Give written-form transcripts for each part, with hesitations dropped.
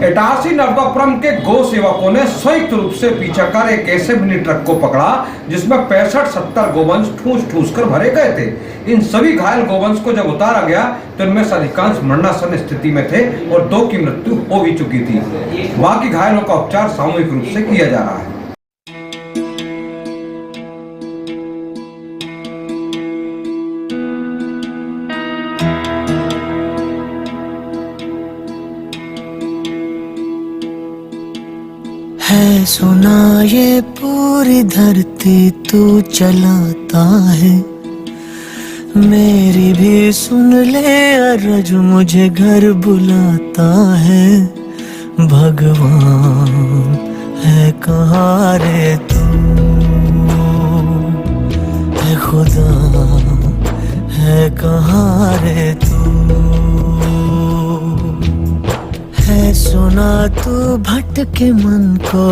इटारसी नर्मदापुरम के गौ सेवकों ने संयुक्त रूप से पीछा कर एक ऐसे मिनी ट्रक को पकड़ा जिसमें 65-70 गोवंश ठूस कर भरे गए थे। इन सभी घायल गोवंश को जब उतारा गया तो इनमें से अधिकांश मरणासन स्थिति में थे और 2 की मृत्यु हो भी चुकी थी। बाकी घायलों का उपचार सामूहिक रूप से किया जा रहा है। है सुना ये पूरी धरती तू चलाता है, मेरी भी सुन ले अर्ज मुझे घर बुलाता है। भगवान है कहाँ रे तू, है खुदा है कहाँ रे तू, है सुना तू भटके मन को।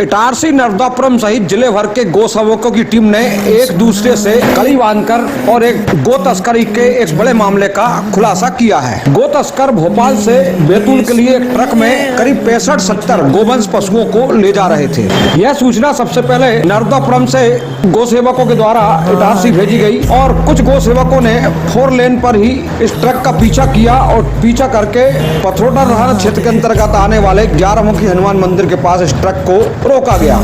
इटारसी नर्मदापुरम सहित जिले भर के गौ सेवकों की टीम ने एक दूसरे से कड़ी बांधकर और एक गौ तस्करी के एक बड़े मामले का खुलासा किया है। गौ तस्कर भोपाल से बैतूल के लिए एक ट्रक में करीब 65-70 गोवंश पशुओं को ले जा रहे थे। यह सूचना सबसे पहले नर्मदापुरम से गौ सेवकों के द्वारा इटारसी भेजी गई और कुछ गौ सेवकों ने 4 लेन पर ही इस ट्रक का पीछा किया और पीछा करके पथरोटा थाना क्षेत्र के अंतर्गत आने वाले 11 मुखी हनुमान मंदिर के पास इस ट्रक को रोका गया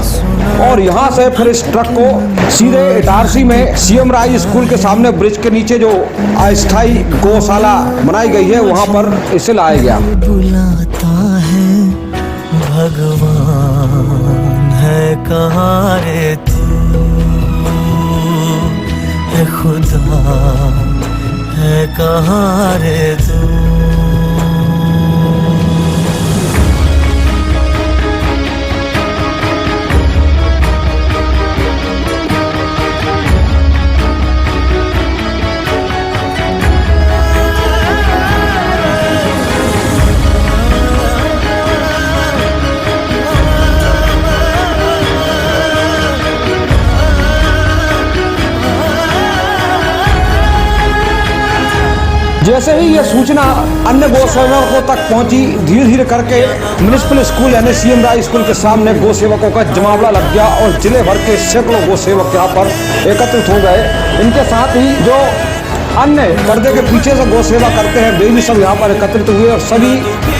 और यहाँ से फिर इस ट्रक को सीधे इटारसी में सीएम राय स्कूल के सामने ब्रिज के नीचे जो अस्थायी गौशाला बनाई गई है वहाँ पर इसे लाया गया। बुलाता है भगवान है कहाँ रे तू, है खुदा है कहाँ रे तू। जैसे ही ये सूचना अन्य गौ सेवकों तक पहुंची, धीरे धीरे करके म्युनिसिपल स्कूल यानी सीएम राय स्कूल के सामने गौ सेवकों का जमावड़ा लग गया और जिले भर के सैकड़ों गौ सेवक यहाँ पर एकत्रित हो गए। इनके साथ ही जो अन्य पर्दे के पीछे से गौ सेवा करते हैं वे भी सब यहाँ पर एकत्रित हुए और सभी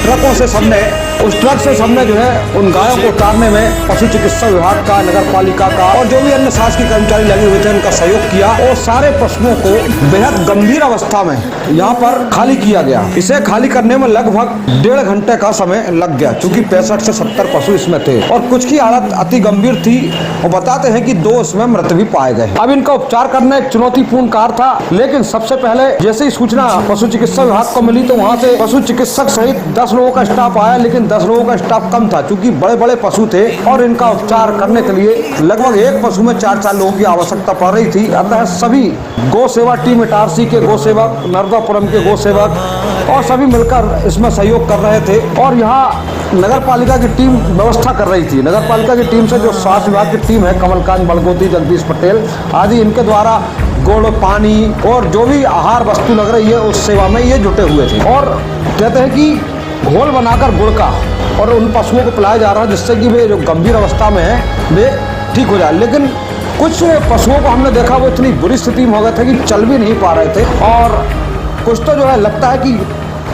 ट्रकों से सबने उस ट्रक से सबने जो है उन गायों को उतारने में पशु चिकित्सा विभाग का, नगर पालिका का और जो भी अन्य शासकीय कर्मचारी लगे हुए थे उनका सहयोग किया और सारे पशुओं को बेहद गंभीर अवस्था में यहाँ पर खाली किया गया। इसे खाली करने में लगभग 1.5 घंटे का समय लग गया क्योंकि 65 से 70 पशु इसमें थे और कुछ की हालत अति गंभीर थी और बताते हैं कि 2 इसमें मृत भी पाए गए। अब इनका उपचार करना एक चुनौतीपूर्ण कार्य था, लेकिन सबसे पहले जैसे ही सूचना पशु चिकित्सा विभाग को मिली तो वहाँ से पशु चिकित्सक सहित 10 लोगों का स्टाफ आया, लेकिन 10 लोगों का स्टाफ कम था क्योंकि बड़े बड़े पशु थे और इनका उपचार करने के लिए लगभग एक पशु में 4-4 लोगों की आवश्यकता पड़ रही थी। अतः सभी गौ सेवा टीम इटारसी के गौ सेवक, नर्मदापुरम के गौ सेवक और सभी मिलकर इसमें सहयोग कर रहे थे और यहाँ नगर पालिका की टीम व्यवस्था कर रही थी। नगर पालिका की टीम से जो स्वास्थ्य विभाग की टीम है, कमलकांत बलगोती, जगदीश पटेल आदि, इनके द्वारा गुड़, पानी और जो भी आहार वस्तु लग रही है उस सेवा में ये जुटे हुए थे और कहते हैं कि घोल बनाकर गुड़ का और उन पशुओं को पिलाया जा रहा है जिससे कि वे जो गंभीर अवस्था में है वे ठीक हो जाए। लेकिन कुछ पशुओं को हमने देखा वो इतनी बुरी स्थिति में हो गए थे कि चल भी नहीं पा रहे थे और कुछ तो जो है लगता है कि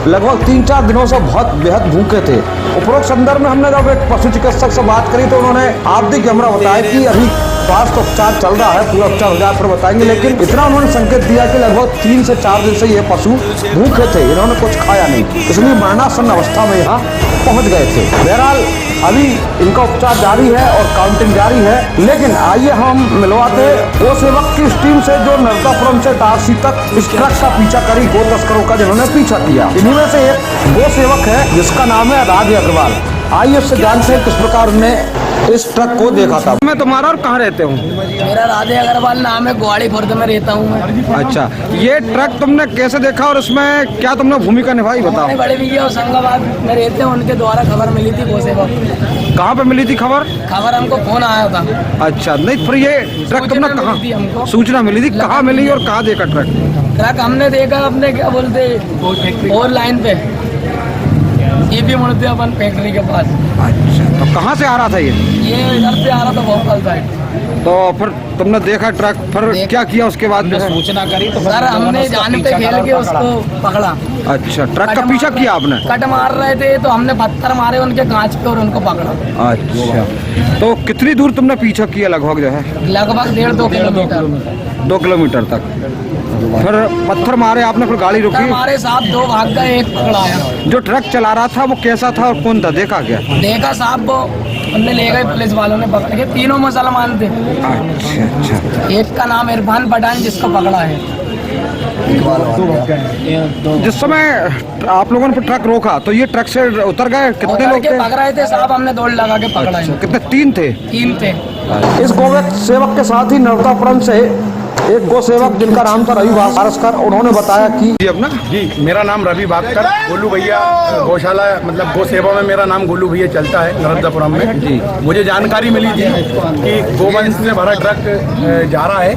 लगभग 3-4 दिनों से बहुत बेहद भूखे थे। उपरोक्त संदर्भ में हमने जब एक पशु चिकित्सक से बात करी तो उन्होंने आपदी कैमरा बताया कि अभी स्वास्थ्य उपचार चल रहा है, पूरा उपचार हो जाए फिर बताएंगे, लेकिन इतना उन्होंने संकेत दिया कि लगभग 3 से 4 दिन से ये पशु भूखे थे, इन्होंने कुछ खाया नहीं, इसलिए मरणासन अवस्था में यहाँ पहुँच गए थे। बहरहाल अभी इनका उपचार जारी है और काउंटिंग जारी है, लेकिन आइए हम मिलवाते गौ सेवक की इस टीम से जो नर्मदापुरम से इटारसी तक इस ट्रक का पीछा करी गौ तस्करों का जिन्होंने पीछा किया। इन्हीं में से एक गौ सेवक है जिसका नाम है राधे अग्रवाल। आइए उससे जानते हैं किस प्रकार उन्हें इस ट्रक को देखा था। मैं तुम्हारा और कहाँ रहते हूँ? मेरा राधे अग्रवाल नाम है, ग्वाड़ी खुर्द में रहता हूँ मैं। अच्छा, ये ट्रक तुमने कैसे देखा और इसमें क्या तुमने भूमिका निभाई बताओ। बड़े भैया होशंगाबाद में रहते हैं, उनके द्वारा खबर मिली थी गौ सेवा। कहाँ पे मिली थी खबर? खबर हमको फोन आया था। अच्छा, नहीं फिर ये ट्रक तुमने कहाँ सूचना मिली थी, कहाँ मिली और कहाँ देखा ट्रक? ट्रक हमने देखा अपने क्या बोलते और लाइन पे ये भी मुड़ते अपन फैक्ट्री के पास। अच्छा, तो कहाँ से आ रहा था ये? ये इधर से आ रहा था भोपाल साइड। तो फिर तुमने देखा ट्रक, फिर क्या किया उसके बाद? सूचना करी तो सर हमने जान पे खेल के उसको पकड़ा। अच्छा, ट्रक का पीछा किया आपने? कट मार रहे थे तो हमने पत्थर मारे उनके कांच पे और उनको पकड़ा। अच्छा, तो कितनी दूर तुमने पीछा किया लगभग जो है? लगभग 1.5-2 किलोमीटर। 2 किलोमीटर तक। फिर पत्थर मारे आपने, फिर गाड़ी रुकी? हमारे साथ 2 भाग गए, एक पकड़ाया। जो ट्रक चला रहा था वो कैसा था और कौन था, देखा क्या? देखा साहब वो उनने ले गए, पुलिस वालों ने पकड़ के। तीनों मुसलमान थे। अच्छा अच्छा। एक का नाम इरफान पठान जिसको पकड़ा है। जिस समय आप लोगों ने फिर ट्रक रोका तो ये ट्रक से उतर गए? कितने लोग थे? पकड़ रहे थे साहब, हमने दौड़ लगा के पकड़ा है। कितने? 3 थे। 3 थे। इस गौ सेवक के साथ ही नर्मदापुरम से एक गौ सेवक जिनका नाम था रवि बारसकर, उन्होंने बताया कि जी अपना जी मेरा नाम रवि बागकर, गोलू भैया गौशाला मतलब गौ सेवा में मेरा नाम गोलू भैया चलता है नर्मदापुरम में। जी मुझे जानकारी मिली थी कि गोवंश से भरा ट्रक जा रहा है,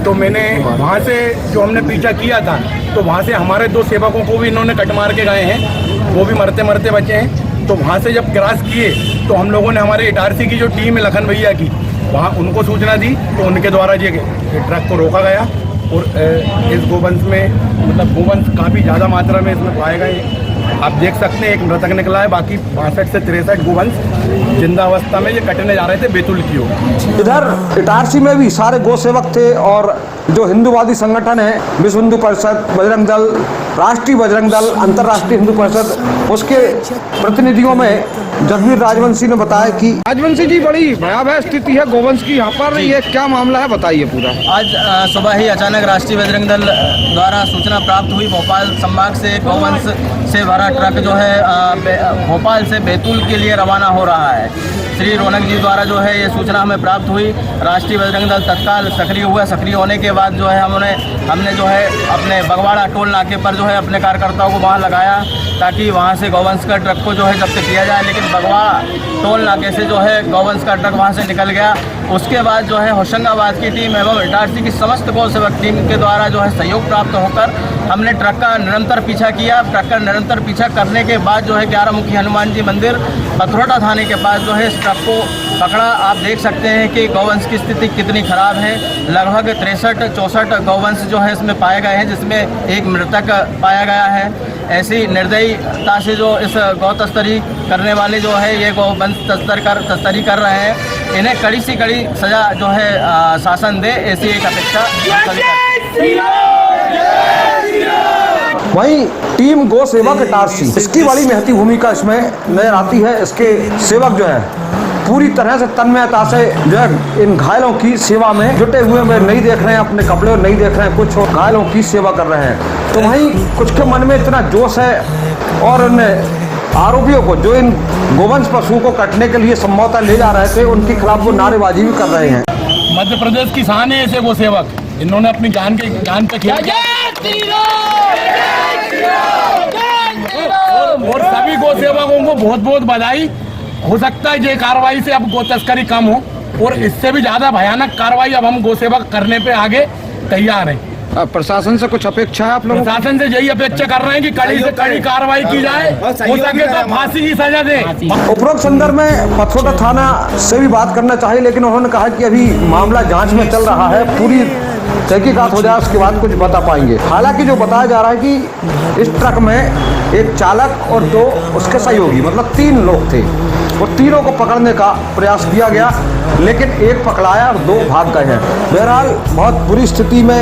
तो मैंने वहाँ से जो हमने पीछा किया था तो वहाँ से हमारे 2 सेवकों को भी इन्होंने कट मार के गए हैं, वो भी मरते मरते बचे हैं। तो वहाँ से जब क्रॉस किए तो हम लोगों ने हमारे इटारसी की जो टीम है लखन भैया की, वहाँ उनको सूचना दी तो उनके द्वारा ये ट्रक को रोका गया। और इस गोवंश में मतलब गोवंश काफ़ी ज़्यादा मात्रा में इसमें पाए गए। आप देख सकते हैं एक मृतक निकला है, बाकी 65 से 63 गोवंश जिंदा अवस्था में ये कटने जा रहे थे बैतूल की ओर। इधर इटारसी में भी सारे गौ सेवक थे और जो हिंदूवादी संगठन है विश्व हिंदू परिषद, बजरंग दल, राष्ट्रीय बजरंग दल, अंतर्राष्ट्रीय हिंदू परिषद, उसके प्रतिनिधियों में जगवीर राजवंशी ने बताया कि राजवंशी जी बड़ी भयावह स्थिति है गोवंश की यहाँ पर, ये क्या मामला है बताइए पूरा। आज सुबह ही अचानक राष्ट्रीय बजरंग दल द्वारा सूचना प्राप्त हुई भोपाल संभाग से गौवंश से भरा ट्रक जो है भोपाल से बैतूल के लिए रवाना हो रहा है। श्री रौनक जी द्वारा जो है ये सूचना हमें प्राप्त हुई। राष्ट्रीय बजरंग दल तत्काल सक्रिय हुआ। सक्रिय होने के बाद जो है हमने जो है अपने बगवाड़ा टोल नाके पर जो है अपने कार्यकर्ताओं को वहाँ लगाया ताकि वहाँ से गौवंश का ट्रक को जो है जब्त किया जाए। लेकिन बगवाड़ा टोल नाके से जो है गौवंश का ट्रक वहाँ से निकल गया। उसके बाद जो है होशंगाबाद की टीम एवं इटारसी की समस्त गौ सेवक टीम के द्वारा जो है सहयोग प्राप्त होकर हमने ट्रक का निरंतर पीछा किया। ट्रक का निरंतर पीछा करने के बाद जो है 11 मुखी हनुमान जी मंदिर पथरोटा थाने के पास जो है इस ट्रक को पकड़ा। आप देख सकते हैं कि गौवंश की स्थिति कितनी खराब है। लगभग 63-64 गौवंश जो है इसमें पाए गए हैं, जिसमें एक मृतक पाया गया है। ऐसी निर्दयता से जो इस गौ तस्करी करने वाले जो है ये गौवंश तस्करी कर रहे हैं, इन्हें कड़ी से कड़ी सजा जो है शासन दे, ऐसी एक अपेक्षा। वहीं टीम गौ सेवक इटारसी, इसकी बड़ी महती भूमिका इसमें नजर आती है। इसके सेवक जो है पूरी तरह से तन्मयता से जो है इन घायलों की सेवा में जुटे हुए में नहीं देख रहे हैं, अपने कपड़े और नहीं देख रहे हैं, कुछ घायलों की सेवा कर रहे हैं। तो वहीं कुछ के मन में इतना जोश है और इन आरोपियों को जो इन गोवंश पशुओं को कटने के लिए संभवतः ले जा रहे थे उनके खिलाफ वो नारेबाजी भी कर रहे हैं। मध्य प्रदेश की शान है ऐसे गौ सेवक, इन्होंने अपनी जान पे खेल और सभी गौ सेवकों को बहुत बहुत बधाई। हो सकता है ये कार्रवाई से अब गौ तस्करी कम हो और इससे भी ज्यादा भयानक कार्रवाई अब हम गौ सेवक करने पे आगे तैयार हैं। प्रशासन से कुछ अपेक्षा है आप लोगों? प्रशासन से यही अपेक्षा कर रहे हैं कि कड़ी से कड़ी कार्रवाई की जाए, हो सके तो फांसी की सजा दे। उपरोक्त संदर्भ में पथरोटा थाना से भी बात करना चाहिए, लेकिन उन्होंने कहा कि अभी मामला जांच में चल रहा है, पूरी तहकीकात हो जाए उसके बाद कुछ बता पाएंगे। हालांकि जो बताया जा रहा है कि इस ट्रक में एक चालक और 2 उसके सहयोगी मतलब 3 लोग थे और तीनों को पकड़ने का प्रयास किया गया, लेकिन एक पकड़ाया और 2 भाग गए हैं। बहरहाल बहुत बुरी स्थिति में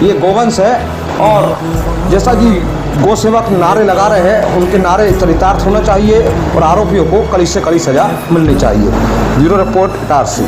ये गोवंश है और जैसा कि गौ सेवक नारे लगा रहे हैं उनके नारे चरितार्थ होना चाहिए और आरोपियों को कड़ी से कड़ी सजा मिलनी चाहिए। Bureau report Itarsi.